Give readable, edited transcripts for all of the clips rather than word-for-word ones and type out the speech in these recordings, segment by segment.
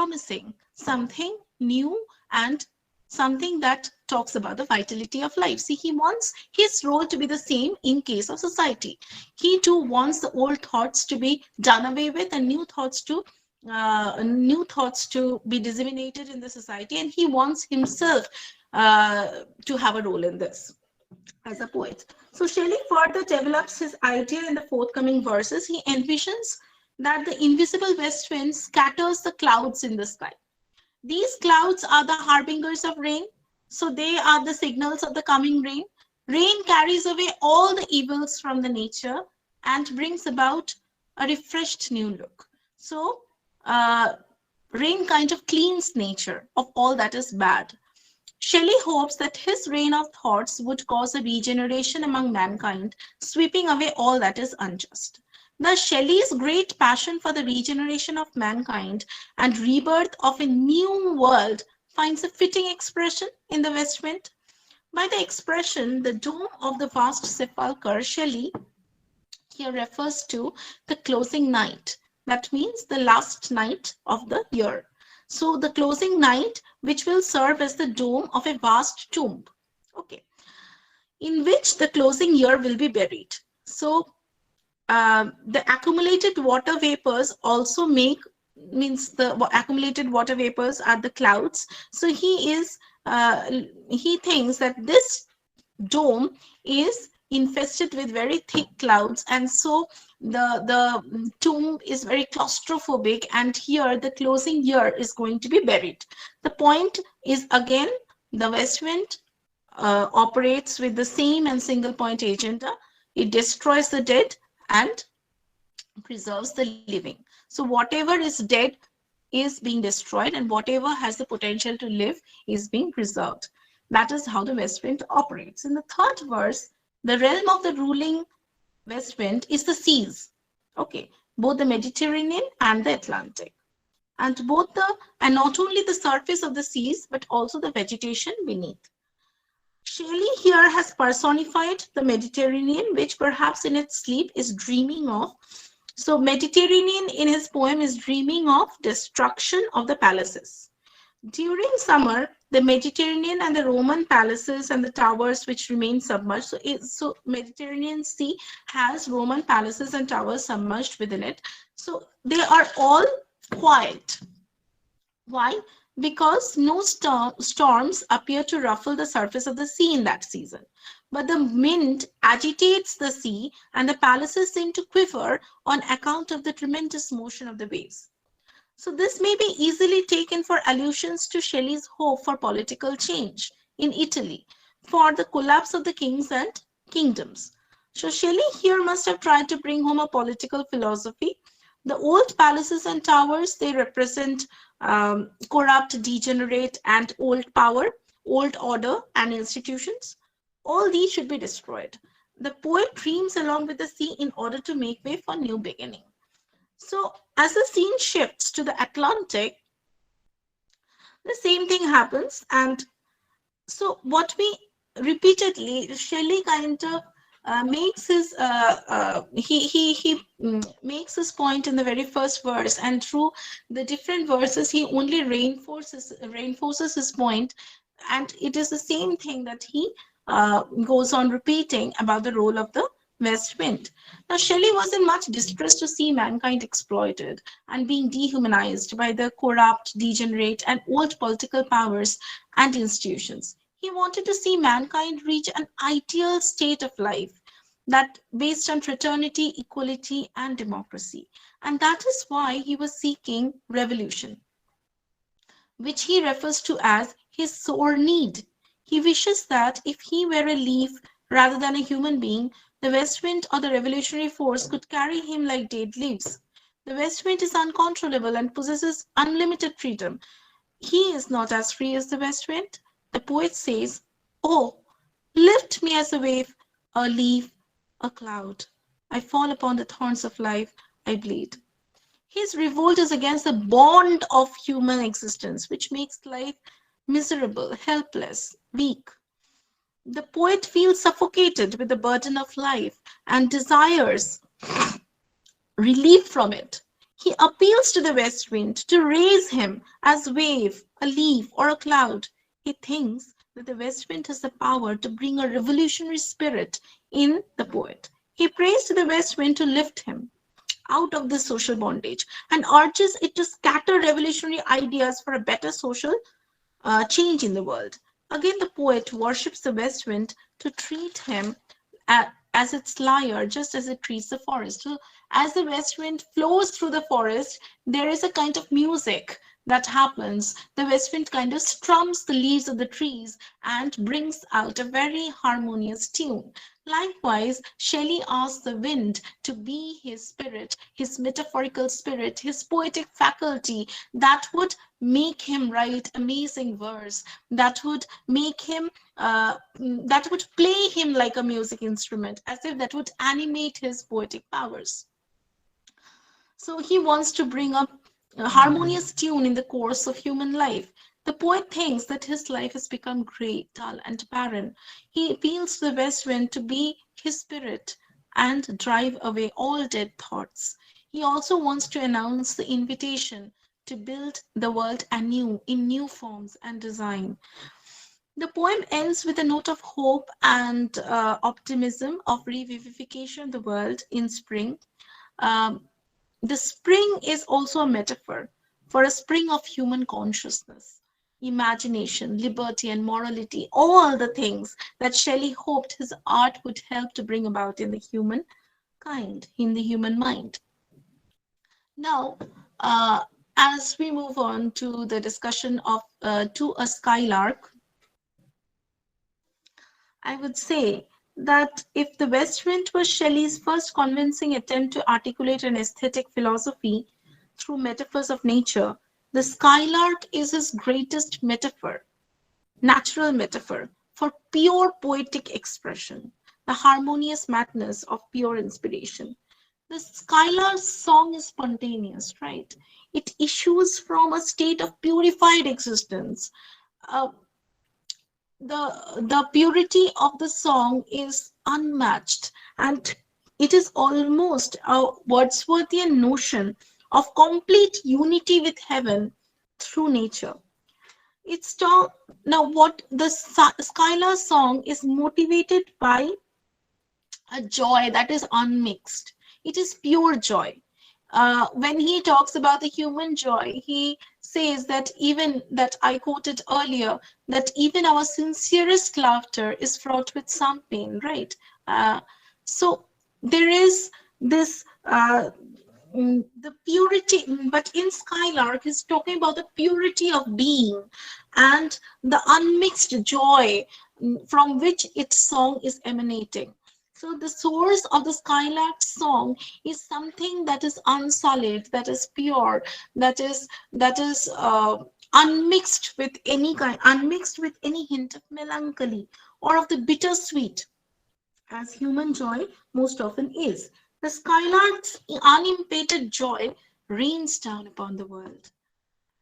promising, something new, and something that talks about the vitality of life. See, he wants his role to be the same in case of society. He too wants the old thoughts to be done away with and new thoughts to be disseminated in the society, and he wants himself to have a role in this as a poet. So Shelley further develops his idea in the forthcoming verses. He envisions that the invisible west wind scatters the clouds in the sky. These clouds are the harbingers of rain, so they are the signals of the coming rain. Rain carries away all the evils from the nature and brings about a refreshed new look. So rain kind of cleans nature of all that is bad. Shelley hopes that his rain of thoughts would cause a regeneration among mankind, sweeping away all that is unjust. Thus, Shelley's great passion for the regeneration of mankind and rebirth of a new world finds a fitting expression in the West Wind. By the expression, the dome of the vast sepulchre, Shelley here refers to the closing night. That means the last night of the year. So the closing night, which will serve as the dome of a vast tomb, okay, in which the closing year will be buried. So the accumulated water vapors also means the accumulated water vapors are the clouds. So he thinks that this dome is infested with very thick clouds, and so the tomb is very claustrophobic, and here the closing year is going to be buried. The point is, again, the West Wind operates with the same and single point agenda. It destroys the dead and preserves the living. So whatever is dead is being destroyed, and whatever has the potential to live is being preserved. That is how the West Wind operates. In the third verse, the realm of the ruling West Wind is the seas. Okay, both the Mediterranean and the Atlantic. And not only the surface of the seas, but also the vegetation beneath. Shelley here has personified the Mediterranean, which perhaps in its sleep is dreaming of. So Mediterranean in his poem is dreaming of destruction of the palaces. During summer, the Mediterranean and the Roman palaces and the towers which remain submerged. So Mediterranean Sea has Roman palaces and towers submerged within it. So they are all quiet. Why? Because no storms appear to ruffle the surface of the sea in that season. But the wind agitates the sea, and the palaces seem to quiver on account of the tremendous motion of the waves. So this may be easily taken for allusions to Shelley's hope for political change in Italy, for the collapse of the kings and kingdoms. So Shelley here must have tried to bring home a political philosophy. The old palaces and towers, they represent corrupt, degenerate, and old power, old order and institutions. All these should be destroyed. The poet dreams along with the sea in order to make way for new beginning. So as the scene shifts to the Atlantic, the same thing happens. And so what we repeatedly, Shelley kind of makes his makes his point in the very first verse, and through the different verses he only reinforces his point, and it is the same thing that he goes on repeating about the role of the West Wind. Now Shelley was in much distress to see mankind exploited and being dehumanized by the corrupt, degenerate, and old political powers and institutions. He wanted to see mankind reach an ideal state of life that based on fraternity, equality, and democracy. And that is why he was seeking revolution, which he refers to as his sore need. He wishes that if he were a leaf rather than a human being, the West Wind or the revolutionary force could carry him like dead leaves. The West Wind is uncontrollable and possesses unlimited freedom. He is not as free as the West Wind. The poet says, "Oh, lift me as a wave, a leaf, a cloud. I fall upon the thorns of life, I bleed." His revolt is against the bond of human existence, which makes life miserable, helpless, weak. The poet feels suffocated with the burden of life and desires relief from it. He appeals to the west wind to raise him as wave, a leaf, or a cloud. He thinks that the west wind has the power to bring a revolutionary spirit in the poet. He prays to the west wind to lift him out of this social bondage and urges it to scatter revolutionary ideas for a better social change in the world. Again, the poet worships the west wind to treat him as its lyre, just as it treats the forest. So, as the west wind flows through the forest, there is a kind of music that happens. The west wind kind of strums the leaves of the trees and brings out a very harmonious tune. Likewise, Shelley asks the wind to be his spirit, his metaphorical spirit, his poetic faculty that would make him write amazing verse, that would make him, that would play him like a music instrument, as if that would animate his poetic powers. So he wants to bring up a harmonious tune in the course of human life. The poet thinks that his life has become grey, dull, and barren. He appeals to the west wind to be his spirit and drive away all dead thoughts. He also wants to announce the invitation to build the world anew in new forms and design. The poem ends with a note of hope and optimism of revivification of the world in spring. Um, the spring is also a metaphor for a spring of human consciousness, imagination, liberty, and morality, all the things that Shelley hoped his art would help to bring about in the human kind, in the human mind. Now, as we move on to the discussion of To a Skylark, I would say that if the West Wind was Shelley's first convincing attempt to articulate an aesthetic philosophy through metaphors of nature, the skylark is his greatest metaphor, natural metaphor for pure poetic expression, the harmonious madness of pure inspiration. The skylark's song is spontaneous, right? It issues from a state of purified existence. Uh, the purity of the song is unmatched, and it is almost a Wordsworthian notion of complete unity with heaven through nature. It's now what the Skylar song is motivated by a joy that is unmixed. It is pure joy. When he talks about the human joy, he says that even that I quoted earlier, that even our sincerest laughter is fraught with some pain, right? So there is this the purity, but in Skylark, he's talking about the purity of being and the unmixed joy from which its song is emanating. So the source of the Skylark song is something that is unsullied, that is pure, that is unmixed with any kind, unmixed with any hint of melancholy or of the bittersweet, as human joy most often is. The skylark's unimpeded joy rains down upon the world,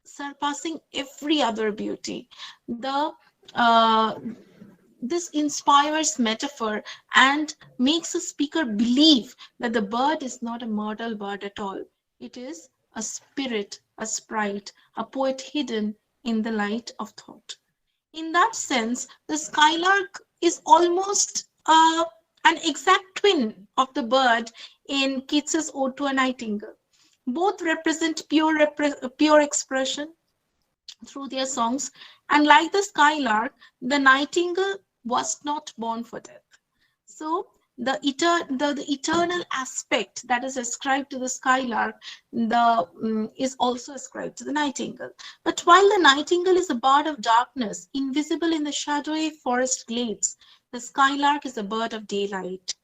surpassing every other beauty. Uh, this inspires metaphor and makes a speaker believe that the bird is not a mortal bird at all. It is a spirit, a sprite, a poet hidden in the light of thought. In that sense, the skylark is almost an exact twin of the bird in Keats's Ode to a Nightingale. Both represent pure expression through their songs, and like the skylark, the nightingale was not born for death. So the eternal aspect that is ascribed to the skylark is also ascribed to the nightingale. But while the nightingale is a bird of darkness, invisible in the shadowy forest glades, the skylark is a bird of daylight,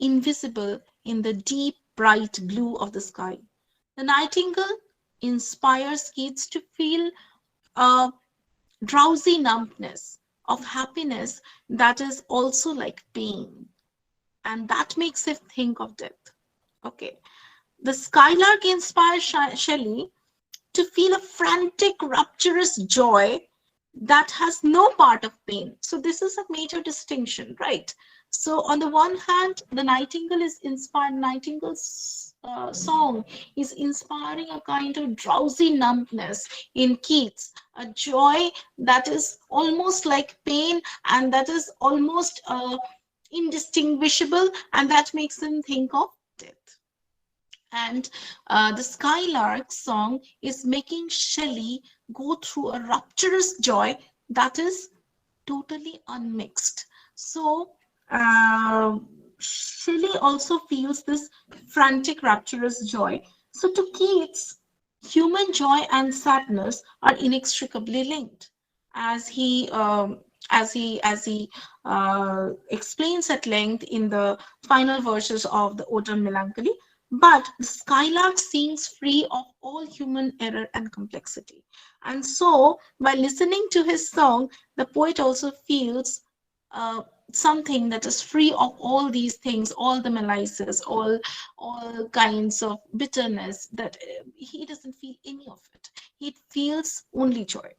invisible in the deep, bright blue of the sky. The nightingale inspires kids to feel a drowsy numbness of happiness that is also like pain. And that makes it think of death. Okay. The skylark inspires Shelley to feel a frantic, rapturous joy that has no part of pain. So this is a major distinction, right? So on the one hand, the nightingale is inspired. Nightingale's song is inspiring a kind of drowsy numbness in Keats, a joy that is almost like pain and that is almost indistinguishable, and that makes him think of death. And the Skylark song is making Shelley go through a rapturous joy that is totally unmixed. So Shelley also feels this frantic, rapturous joy. So to Keats, human joy and sadness are inextricably linked, as he explains at length in the final verses of the Autumn Melancholy. But the skylark sings free of all human error and complexity. And so, by listening to his song, the poet also feels something that is free of all these things, all the malices, all kinds of bitterness, that he doesn't feel any of it. He feels only joy.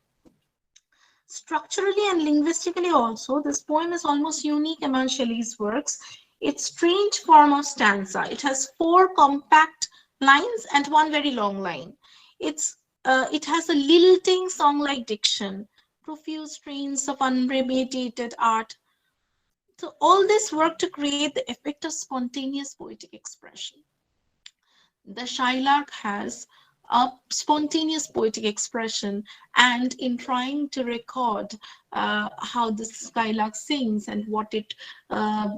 Structurally and linguistically also, this poem is almost unique among Shelley's works. Its strange form of stanza. It has four compact lines and one very long line. It has a lilting song-like diction, profuse strains of unpremeditated art. So all this work to create the effect of spontaneous poetic expression. The Shylark has a spontaneous poetic expression, and in trying to record how the skylark sings and what it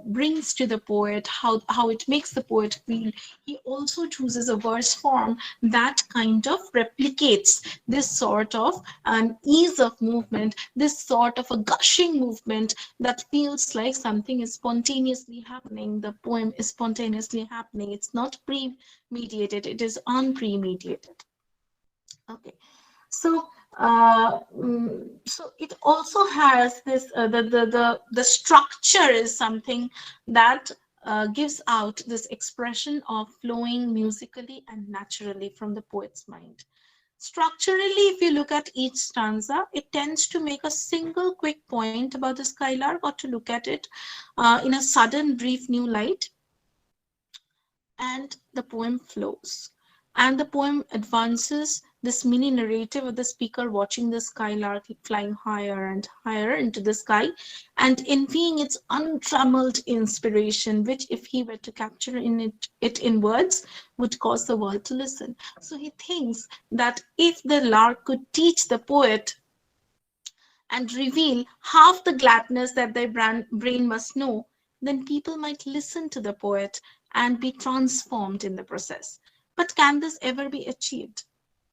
brings to the poet, how it makes the poet feel, he also chooses a verse form that kind of replicates this sort of an ease of movement, this sort of a gushing movement that feels like something is spontaneously happening. The poem is spontaneously happening. It's not premeditated, it is unpremeditated. Okay, so so it also has this the structure is something that gives out this expression of flowing musically and naturally from the poet's mind. Structurally, if you look at each stanza, it tends to make a single quick point about the skylark, or to look at it in a sudden brief new light, and the poem flows. And the poem advances this mini narrative of the speaker watching the skylark flying higher and higher into the sky and envying its untrammeled inspiration, which, if he were to capture it in words, would cause the world to listen. So he thinks that if the lark could teach the poet and reveal half the gladness that their brain must know, then people might listen to the poet and be transformed in the process. But can this ever be achieved?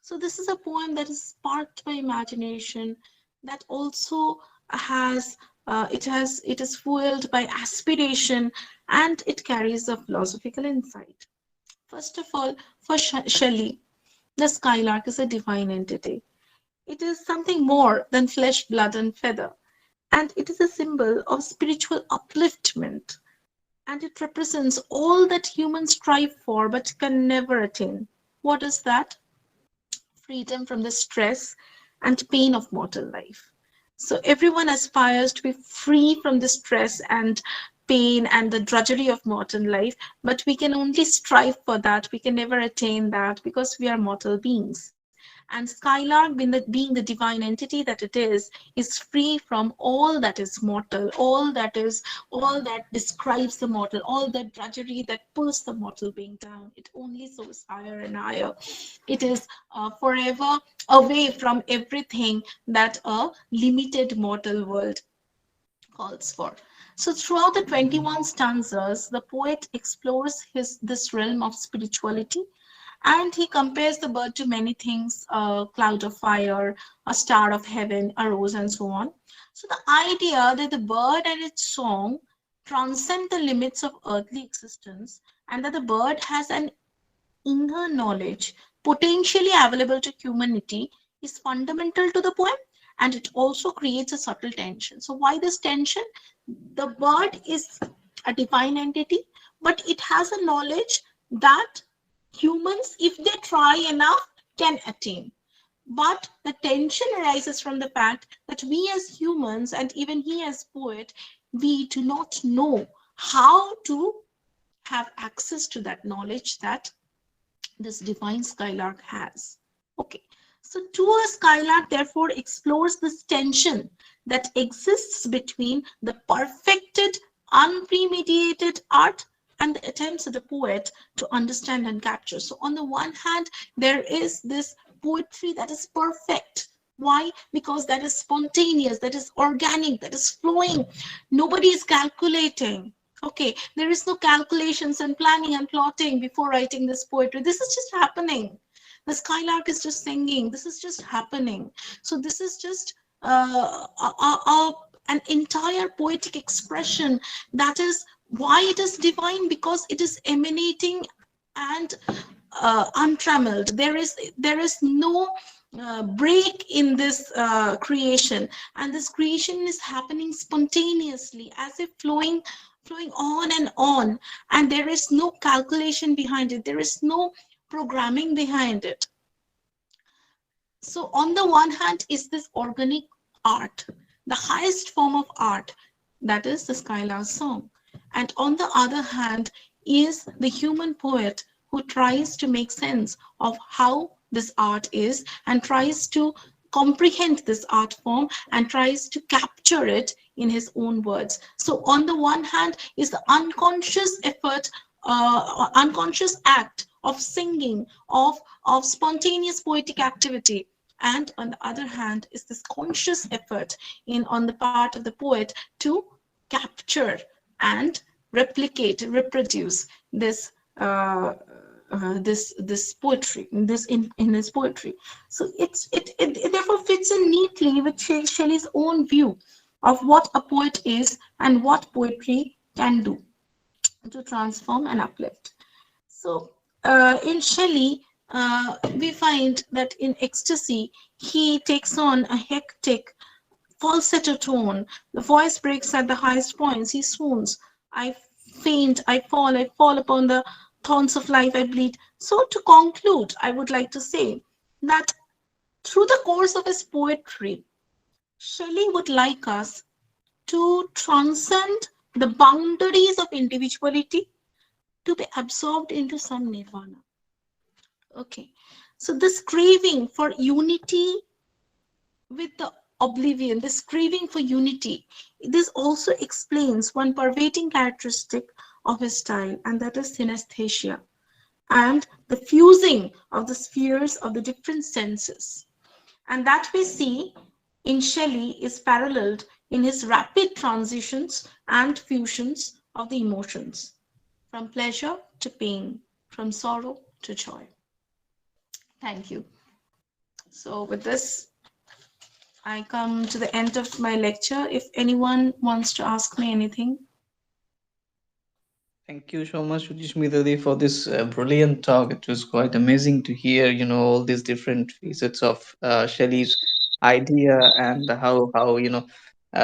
So this is a poem that is sparked by imagination, that also it is fueled by aspiration, and it carries a philosophical insight. First of all, for Shelley, the skylark is a divine entity. It is something more than flesh, blood, and feather. And it is a symbol of spiritual upliftment. And it represents all that humans strive for but can never attain. What is that? Freedom from the stress and pain of mortal life. So everyone aspires to be free from the stress and pain and the drudgery of mortal life, but we can only strive for that. We can never attain that because we are mortal beings. And Skylark, being the divine entity that it is free from all that is mortal, all that describes the mortal, all that drudgery that pulls the mortal being down. It only soars higher and higher. It is forever away from everything that a limited mortal world calls for. So throughout the 21 stanzas, the poet explores this realm of spirituality, and he compares the bird to many things: a cloud of fire, a star of heaven, a rose, and so on. So the idea that the bird and its song transcend the limits of earthly existence, and that the bird has an inner knowledge potentially available to humanity, is fundamental to the poem, and it also creates a subtle tension. So why this tension? The bird is a divine entity, but it has a knowledge that humans, if they try enough, can attain. But the tension arises from the fact that we as humans, and even he as poet, we do not know how to have access to that knowledge that this divine skylark has. Okay, so to a skylark therefore explores this tension that exists between the perfected, unpremeditated art and the attempts of the poet to understand and capture. So on the one hand, there is this poetry that is perfect. Why? Because that is spontaneous, that is organic, that is flowing. Nobody is calculating. Okay, there is no calculations and planning and plotting before writing this poetry. This is just happening. The skylark is just singing. This is just happening. So this is just an entire poetic expression. That is why it is divine, because it is emanating and untrammeled. There is no break in this creation, and this creation is happening spontaneously, as if flowing on and on, and there is no calculation behind it, there is no programming behind it. So on the one hand is this organic art, the highest form of art, that is the Skylar's song. And on the other hand is the human poet who tries to make sense of how this art is and tries to comprehend this art form and tries to capture it in his own words. So on the one hand is the unconscious effort, unconscious act of singing, of spontaneous poetic activity. And on the other hand is this conscious effort on the part of the poet to capture and replicate, reproduce this this poetry, this in his poetry. So it therefore fits in neatly with Shelley's own view of what a poet is and what poetry can do to transform and uplift. So in Shelley, we find that in Ecstasy, he takes on a hectic falsetto tone. The voice breaks at the highest points. He swoons. I faint, I fall upon the thorns of life, I bleed. So to conclude, I would like to say that through the course of his poetry, Shelley would like us to transcend the boundaries of individuality, to be absorbed into some nirvana. Okay, so this craving for unity with the oblivion, this craving for unity, this also explains one pervading characteristic of his style, and that is synesthesia and the fusing of the spheres of the different senses. And that we see in Shelley is paralleled in his rapid transitions and fusions of the emotions, from pleasure to pain, from sorrow to joy. Thank you. So with this, I come to the end of my lecture. If anyone wants to ask me anything. Thank you so much, Suchismita, for this brilliant talk. It was quite amazing to hear, all these different facets of Shelley's idea, and how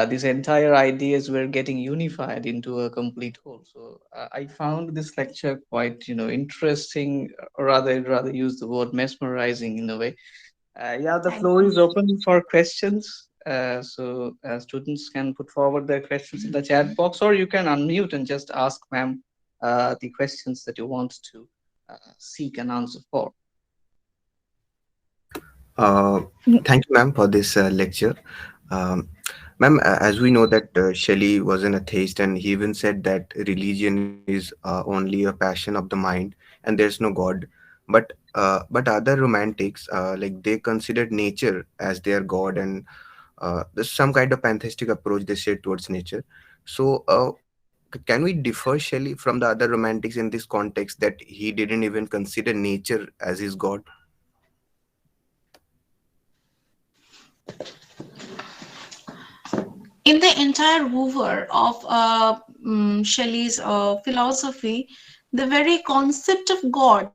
these entire ideas were getting unified into a complete whole. So I found this lecture quite, interesting, or rather, I'd rather use the word mesmerizing in a way. Yeah, the Thank floor you. is open for questions. Students can put forward their questions in the chat box, or you can unmute and just ask ma'am the questions that you want to seek an answer for. Uh, Thank you, ma'am, for this lecture. Um, Ma'am, as we know that Shelley was an atheist, and he even said that religion is only a passion of the mind, and there's no God. But other romantics, like they considered nature as their God, and there's some kind of pantheistic approach they said towards nature. So, can we differ Shelley from the other romantics in this context that he didn't even consider nature as his God? In the entire woover of Shelley's philosophy, the very concept of God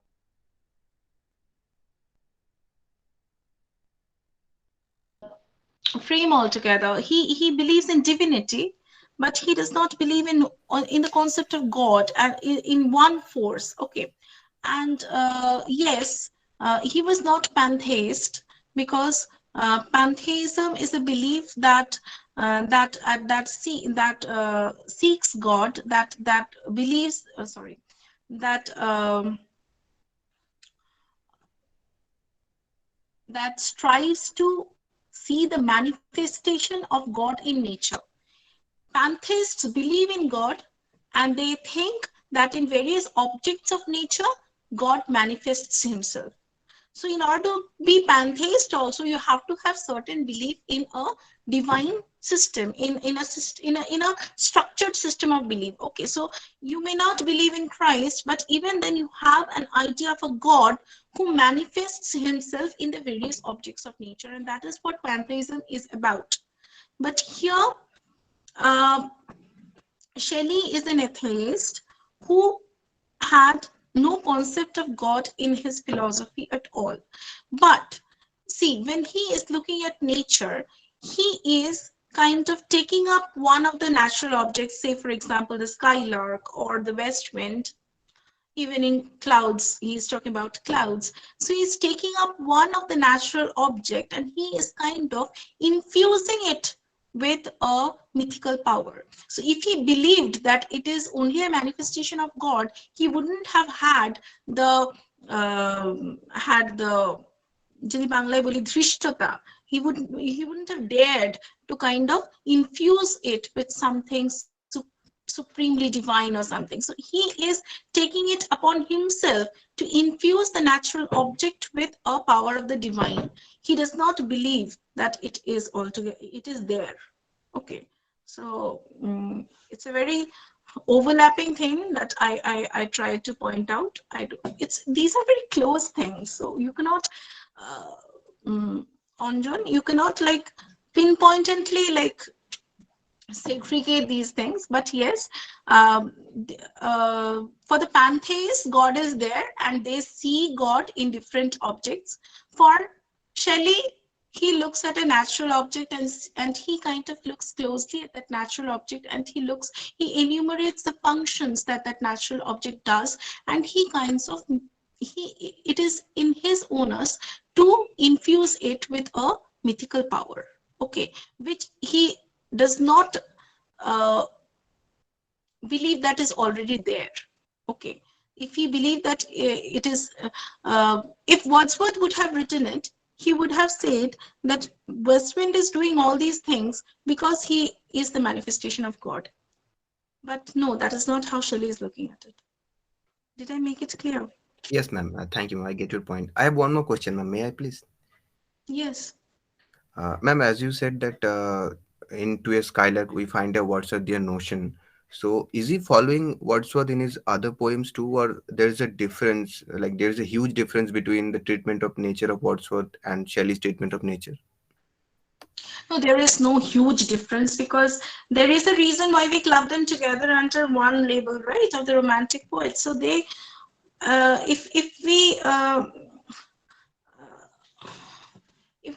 frame altogether. He believes in divinity, but he does not believe in the concept of God and in one force. Okay, and yes, he was not pantheist because Pantheism is a belief that seeks God, that believes, that that strives to see the manifestation of God in nature. Pantheists believe in God, and they think that in various objects of nature, God manifests himself. So in order to be pantheist also, you have to have certain belief in a divine system, in a structured system of belief. Okay, so you may not believe in Christ, but even then you have an idea of a God who manifests himself in the various objects of nature, and that is what pantheism is about. But here, uh, Shelley is an atheist who had no concept of God in his philosophy at all. But see, when he is looking at nature, he is kind of taking up one of the natural objects, say, for example, the skylark or the west wind. Even in clouds, he's talking about clouds. So he's taking up one of the natural object and he is kind of infusing it with a mythical power. So if he believed that it is only a manifestation of God, he wouldn't have had the যদি বাংলায় বলি ধৃষ্টতা, he wouldn't have dared to kind of infuse it with something supremely divine or something. So he is taking it upon himself to infuse the natural object with a power of the divine. He does not believe that it is altogether, it is there. Okay, so it's a very overlapping thing that I try to point out. I do, it's, these are very close things, so you cannot uh, Anjan, you cannot like pinpointedly like segregate these things. But yes, for the pantheists, God is there and they see God in different objects. For Shelley, he looks at a natural object and he kind of looks closely at that natural object and he enumerates the functions that that natural object does, and he kinds of it is in his onus to infuse it with a mythical power. Okay, which he does not uh, believe that is already there. Okay, if he believed that it is, if Wordsworth would have written it, he would have said that Westwind is doing all these things because he is the manifestation of God. But no, that is not how Shelley is looking at it. Did I make it clear? Yes, ma'am. Thank you, ma'am. I get your point. I have one more question, ma'am. May I please? Yes. Ma'am, as you said that into a Skylark we find a Wordsworth their notion. So is he following Wordsworth in his other poems too, or there's a difference? Like there's a huge difference between the treatment of nature of Wordsworth and Shelley's treatment of nature. No, there is no huge difference because there is a reason why we club them together under one label, right? Of the romantic poets. So they, if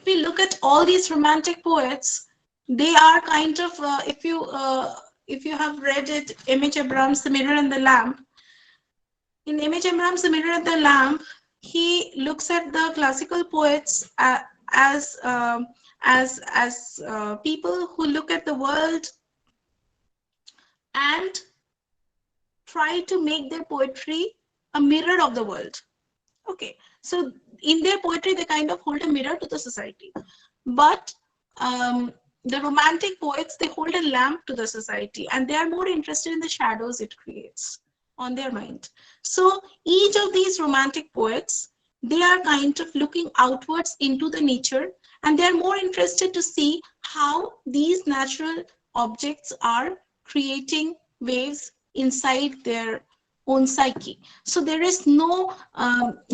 we look at all these romantic poets, they are kind of if you have read it, M.H. Abrams' The Mirror and the Lamp. In M.H. Abrams' The Mirror and the Lamp, he looks at the classical poets as people who look at the world and try to make their poetry a mirror of the world. Okay, so in their poetry, they kind of hold a mirror to the society. But the romantic poets, they hold a lamp to the society and they are more interested in the shadows it creates on their mind. So each of these romantic poets, they are kind of looking outwards into the nature and they are more interested to see how these natural objects are creating waves inside their own psyche. So there is no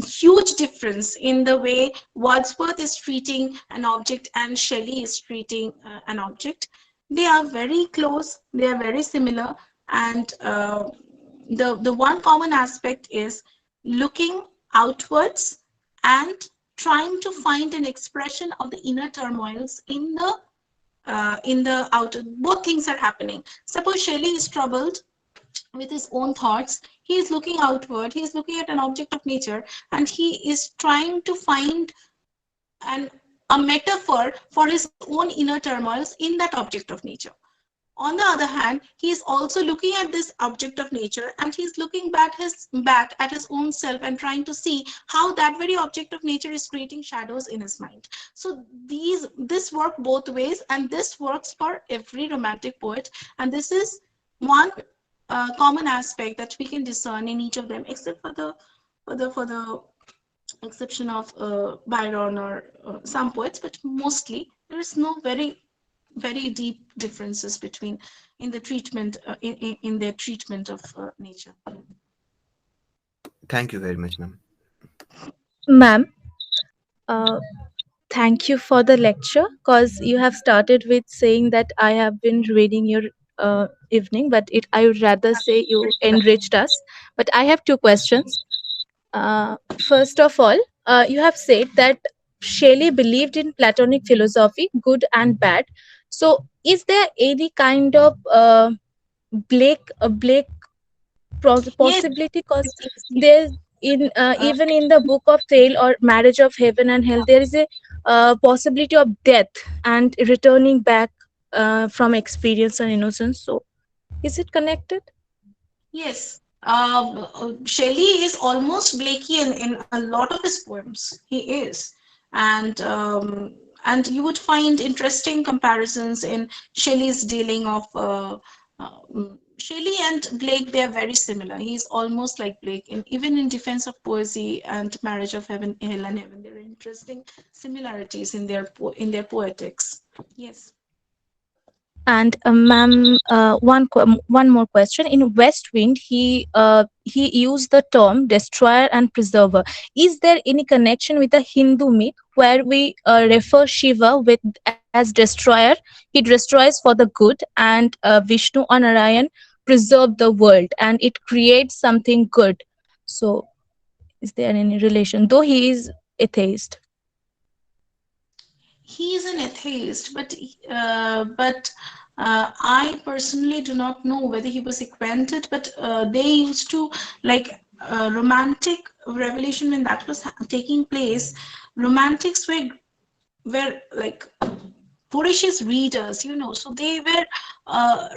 huge difference in the way Wordsworth is treating an object and Shelley is treating an object. They are very close, they are very similar, and the one common aspect is looking outwards and trying to find an expression of the inner turmoils in the outer. Both things are happening. Suppose Shelley is troubled with his own thoughts, he is looking outward, he is looking at an object of nature and he is trying to find an a metaphor for his own inner turmoils in that object of nature. On the other hand, he is also looking at this object of nature, and he's looking back at his own self and trying to see how that very object of nature is creating shadows in his mind. So this work both ways, and this works for every romantic poet. And this is one common aspect that we can discern in each of them, except for the exception of Byron or some poets, but mostly there is no very deep differences between in the treatment in their treatment of nature. Thank you very much, ma'am. Ma'am, uh, thank you for the lecture, because you have started with saying that I have been reading your evening, but I would rather say you enriched us. But I have two questions. First of all, you have said that Shelley believed in Platonic philosophy, good and bad. So, is there any kind of Blake Yes, possibility? Because yes, yes. there's in Uh, even in the Book of Tale or Marriage of Heaven and Hell, there is a possibility of death and returning back from experience and innocence. So, is it connected? yes. Shelley is almost Blakean in a lot of his poems. He is, and you would find interesting comparisons in Shelley's dealing of Shelley and Blake. They are very similar. He's almost like Blake, and even in Defense of Poesy and Marriage of Heaven, Hell and Heaven, there are interesting similarities in in their poetics. Yes. And ma'am, one more question. In West Wind, he used the term destroyer and preserver. Is there any connection with the Hindu myth where we refer Shiva with as destroyer? He destroys for the good, and Vishnu or Narayan preserve the world, and it creates something good. So, is there any relation? Though he is atheist. He is an atheist, but I personally do not know whether he was acquainted. But they used to like romantic revolution when that was taking place. Romantics were like voracious readers, so they were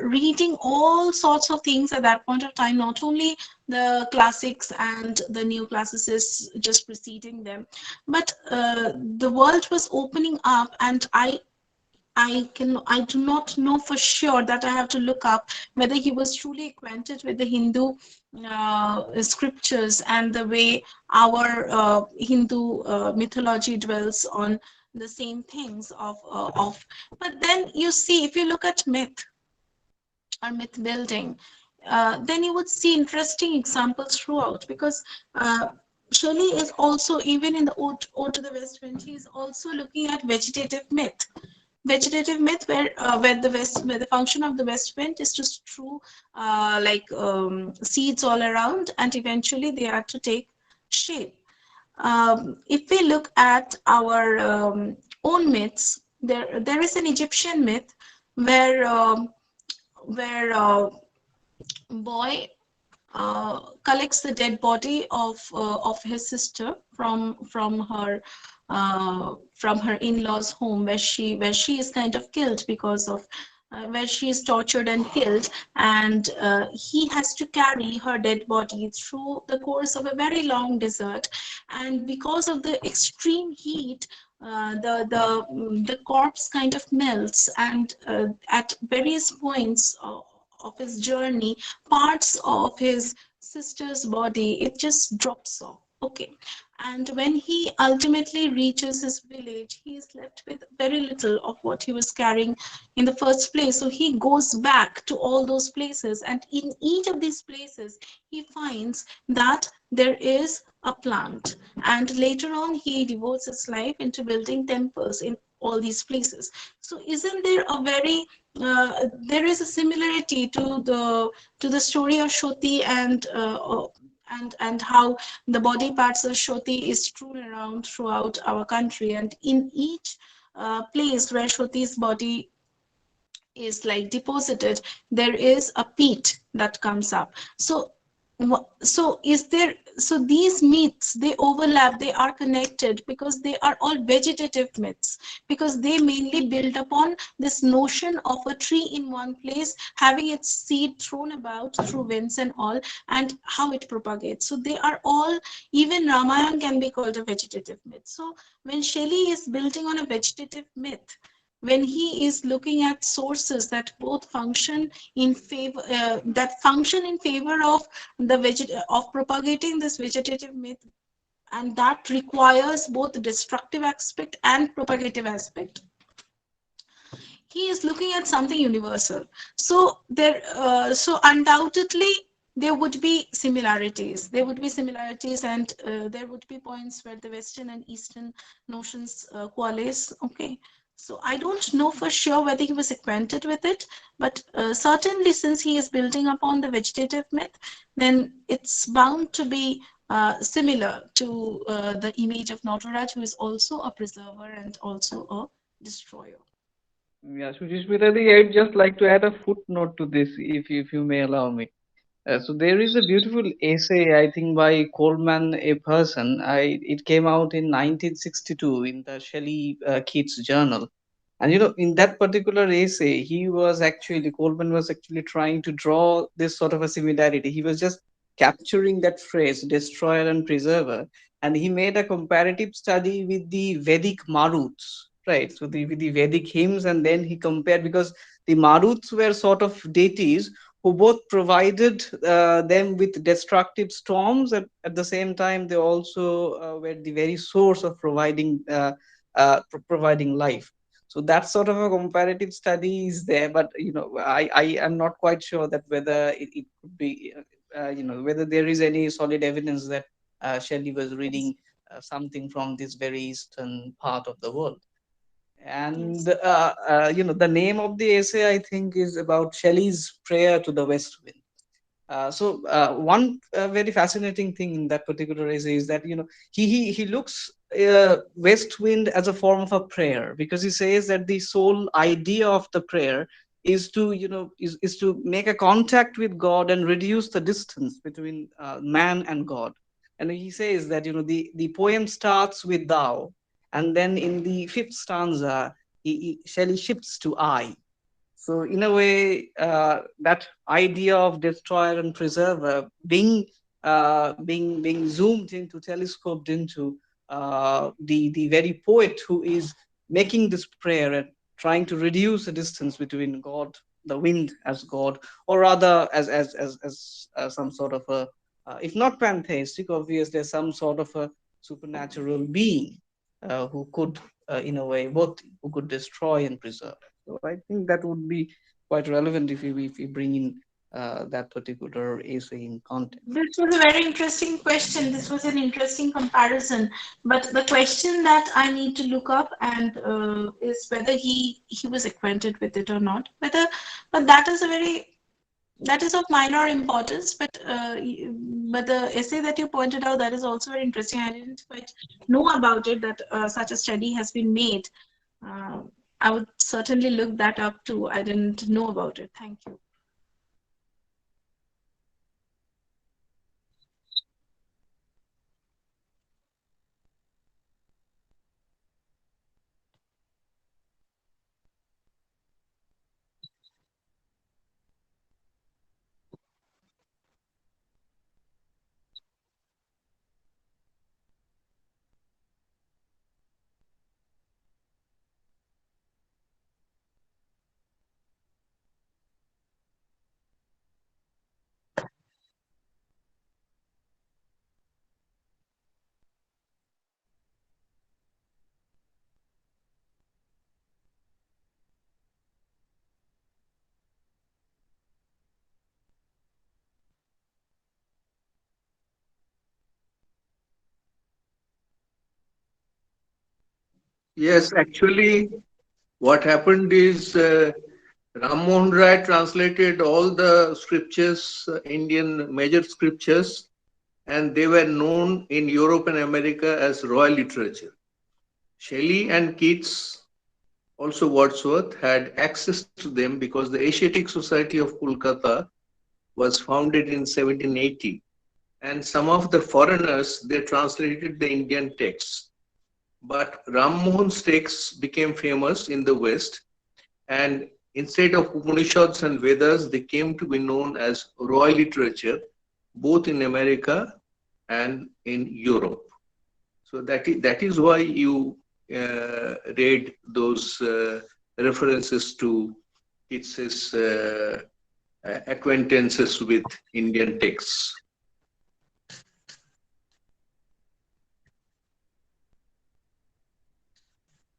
reading all sorts of things at that point of time, not only the classics and the neoclassicists just preceding them, but the world was opening up, and I do not know for sure, that I have to look up whether he was truly acquainted with the Hindu scriptures and the way our Hindu mythology dwells on the same things of. But then you see, if you look at myth or myth building, then you would see interesting examples throughout, because Shelley is also, even in the Ode to the West Wind, he is also looking at vegetative myth, where the function of the west wind is to strew seeds all around, and eventually they are to take shape. If we look at our own myths, there is an Egyptian myth where boy collects the dead body of his sister from her in-laws home, where she is kind of killed because of where she is tortured and killed, and he has to carry her dead body through the course of a very long desert. And because of the extreme heat, the corpse kind of melts, and at various points of his journey, parts of his sister's body, it just drops off. Okay. And when he ultimately reaches his village, he is left with very little of what he was carrying in the first place. So he goes back to all those places, and in each of these places, he finds that there is a plant. And later on, he devotes his life into building temples in all these places. So isn't there a very there is a similarity to the story of Shoti, and how the body parts of Shoti is strewn around throughout our country, and in each place where Shoti's body is like deposited, there is a peat that comes up. So So is there, so these myths, they overlap, they are connected because they are all vegetative myths, because they mainly build upon this notion of a tree in one place having its seed thrown about through winds and all, and how it propagates. So they are all, even Ramayana can be called a vegetative myth. So when Shelley is building on a vegetative myth, when he is looking at sources that both function in favor, that function in favor of of propagating this vegetative myth, and that requires both destructive aspect and propagative aspect, he is looking at something universal. So there, so undoubtedly there would be similarities. There would be similarities, and there would be points where the Western and Eastern notions coalesce. Okay. So I don't know for sure whether he was acquainted with it, but certainly since he is building upon the vegetative myth, then it's bound to be similar to the image of Nataraj, who is also a preserver and also a destroyer. Yeah, Suchismita, I'd just like to add a footnote to this, if you may allow me. So there is a beautiful essay, I think, by Coleman, a person. It came out in 1962 in the Shelley Keats Journal. And in that particular essay, Coleman was actually trying to draw this sort of a similarity. He was just capturing that phrase, destroyer and preserver, and he made a comparative study with the Vedic Maruts, right? So with the Vedic hymns, and then he compared, because the Maruts were sort of deities who both provided them with destructive storms, at the same time they also were the very source of providing life. So that sort of a comparative study is there, but I am not quite sure that whether it could be whether there is any solid evidence that Shelley was reading something from this very eastern part of the world. And Yes. the name of the essay, I think, is about Shelley's prayer to the west wind. One very fascinating thing in that particular essay is that he looks west wind as a form of a prayer, because he says that the sole idea of the prayer is to is to make a contact with God and reduce the distance between man and God. And he says that the poem starts with thou, and then in the fifth stanza Shelley shifts to I. So in a way, that idea of destroyer and preserver being zoomed into, telescoped into the very poet who is making this prayer and trying to reduce the distance between God, the wind as God, or rather as some sort of a, if not pantheistic, obviously some sort of a supernatural being who could, in a way, both who could destroy and preserve. So I think that would be quite relevant if we bring in that particular essay in context. This was a very interesting question. This was an interesting comparison. But the question that I need to look up and is whether he was acquainted with it or not. Whether, but that is a very, that is of minor importance. But the essay that you pointed out, that is also very interesting. I didn't quite know about it, that such a study has been made. Uh, I would certainly look that up too. I didn't know about it. Thank you. Yes, actually, what happened is Ram Mohan Rai translated all the scriptures, Indian major scriptures, and they were known in Europe and America as royal literature. Shelley and Keats, also Wordsworth, had access to them because the Asiatic Society of Kolkata was founded in 1780. and some of the foreigners, they translated the Indian texts. But Ram Mohan's texts became famous in the West, and instead of Upanishads and Vedas, they came to be known as royal literature, both in America and in Europe. So that is why you read those references to its acquaintances with Indian texts.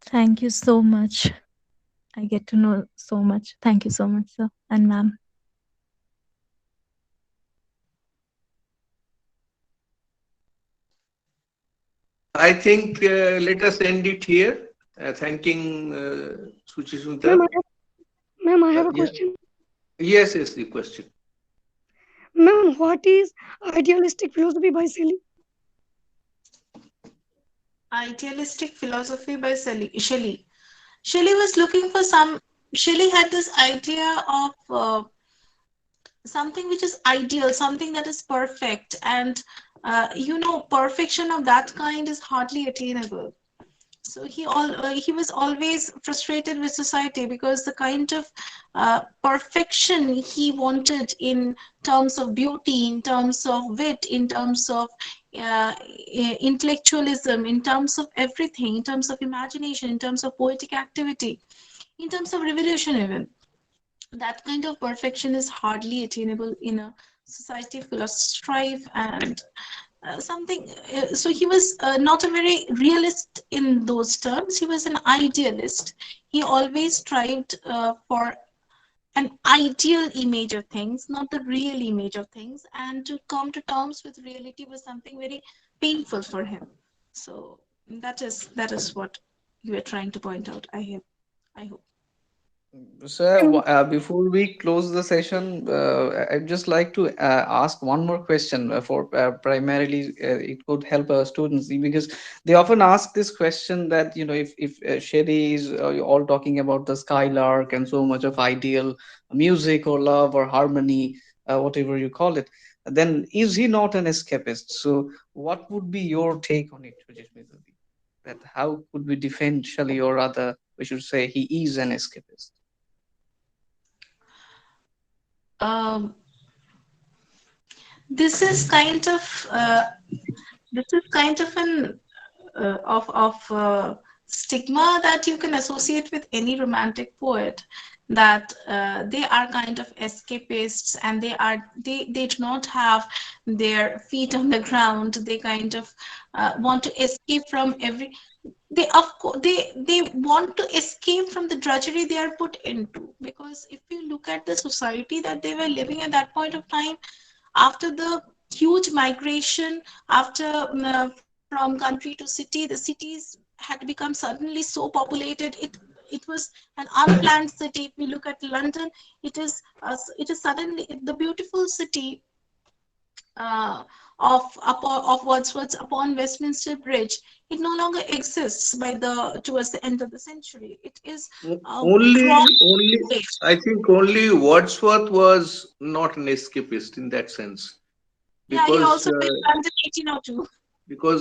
Thank you so much. I get to know so much. Thank you so much, sir and ma'am. I think let us end it here, thanking Ma'am, Suchismita. ma'am, I have a Yeah. question. Yes, yes, the question. Ma'am, what is idealistic philosophy by Shelley? Idealistic philosophy by Shelley. Shelley was looking for some. Shelley had this idea of something which is ideal, something that is perfect, and perfection of that kind is hardly attainable. So he was always frustrated with society because the kind of perfection he wanted in terms of beauty, in terms of wit, in terms of intellectualism, in terms of everything, in terms of imagination, in terms of poetic activity, in terms of revolution even, that kind of perfection is hardly attainable in a society full of strife and something. So he was not a very realist in those terms. He was an idealist. He always strived for an ideal image of things, not the real image of things. And to come to terms with reality was something very painful for him. So that is what you were trying to point out. I hope. Sir, Ma'am, before we close the session, I'd just like to ask one more question for primarily it could help our students because they often ask this question that if Shelley is all talking about the skylark and so much of ideal music or love or harmony, whatever you call it, then is he not an escapist? So, what would be your take on it, Sujit? That how could we defend Shelley, or rather, we should say he is an escapist? Um, this is kind of an stigma that you can associate with any romantic poet, that they are kind of escapists, and they do not have their feet on the ground. They kind of want to escape from every they of course they want to escape from the drudgery they are put into, because if you look at the society that they were living at that point of time, after the huge migration, after from country to city, the cities had become suddenly so populated. It was an unplanned city. If we look at London, it is suddenly the beautiful city of Wordsworth's Upon Westminster Bridge. It no longer exists by the towards the end of the century. It is drawn Only, away. I think only Wordsworth was not an escapist in that sense, Yeah, he because also built London 1802.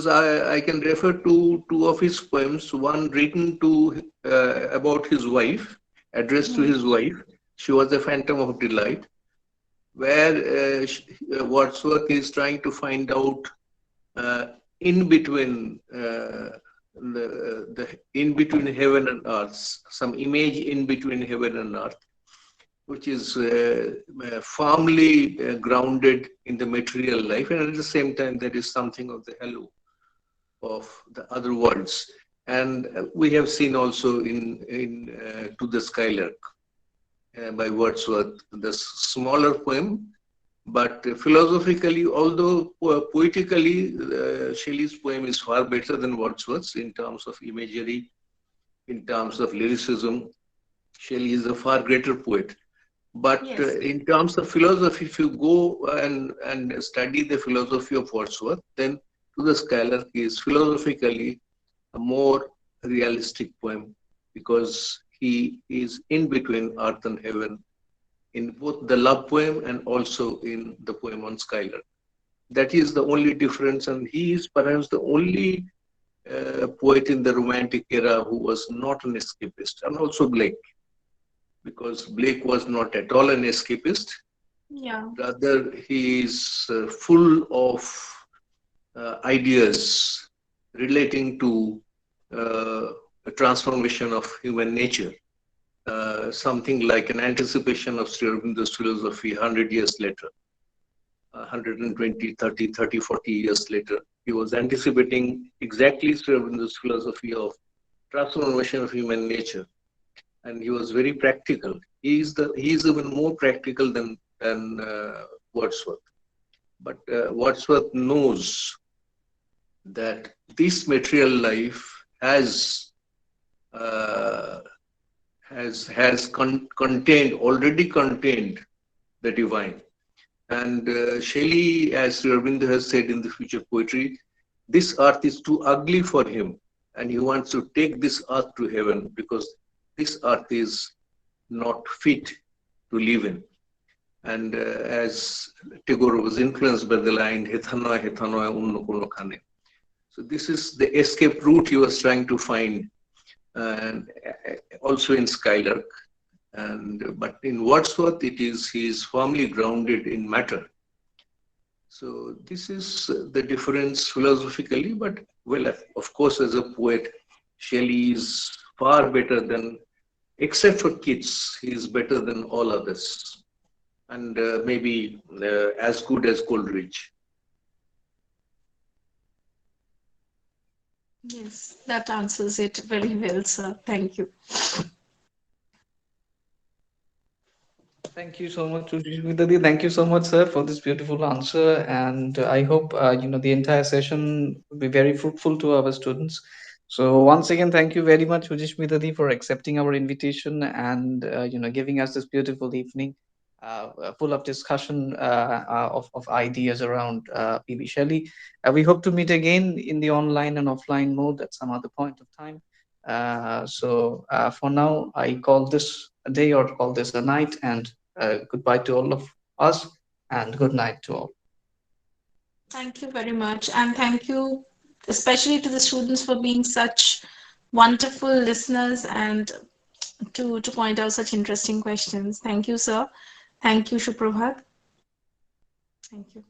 I can refer to two of his poems. One written to about his wife, addressed to Hmm. his wife. She was a phantom of delight, where Wordsworth is trying to find out uh, in between the in between heaven and earth, some image in between heaven and earth, which is firmly grounded in the material life, and at the same time there is something of the halo of the other worlds. And we have seen also in To the Skylark by Wordsworth, the smaller poem, but philosophically, although poetically, Shelley's poem is far better than Wordsworth's in terms of imagery, in terms of lyricism. Shelley is a far greater poet. But Yes. in terms of philosophy, if you go and study the philosophy of Wordsworth, then To the Skylark is philosophically a more realistic poem, because he is in between earth and heaven in both the love poem and also in the poem on Skylark. That is the only difference, and he is perhaps the only poet in the Romantic era who was not an escapist, and also Blake, because Blake was not at all an escapist. Yeah. Rather, he is full of ideas relating to a transformation of human nature, something like an anticipation of Sri Aurobido's philosophy 100 years later, 120, 30, 30, 40 years later. He was anticipating exactly Sri Aurobido's philosophy of transformation of human nature, and he was very practical. He is even more practical than Wordsworth. But Wordsworth knows that this material life has uh, already contained the divine. And Shelley, as Sri Aurobindo has said in the Future Poetry, this earth is too ugly for him, and he wants to take this earth to heaven because this earth is not fit to live in. And as Tagore was influenced by the line, Hetanoy, Hetanoy, Unno Kono Khane. So this is the escape route he was trying to find, and also in Skylark. But in Wordsworth, he is firmly grounded in matter. So this is the difference philosophically, but well, of course, as a poet, Shelley is far better than, except for Keats, he is better than all others, and maybe as good as Coleridge. Yes, that answers it very well, sir. Thank you. Thank you so much, Sushmita. Thank you so much, sir, for this beautiful answer. And I hope the entire session will be very fruitful to our students. So once again, thank you very much, Sushmita, for accepting our invitation and giving us this beautiful evening, full of discussion of ideas around PB Shelley. We hope to meet again in the online and offline mode at some other point of time. For now, I call this a day or call this a night, and goodbye to all of us, and good night to all. Thank you very much. And thank you especially to the students for being such wonderful listeners and to point out such interesting questions. Thank you, sir. Thank you, Shuprabhat. Thank you.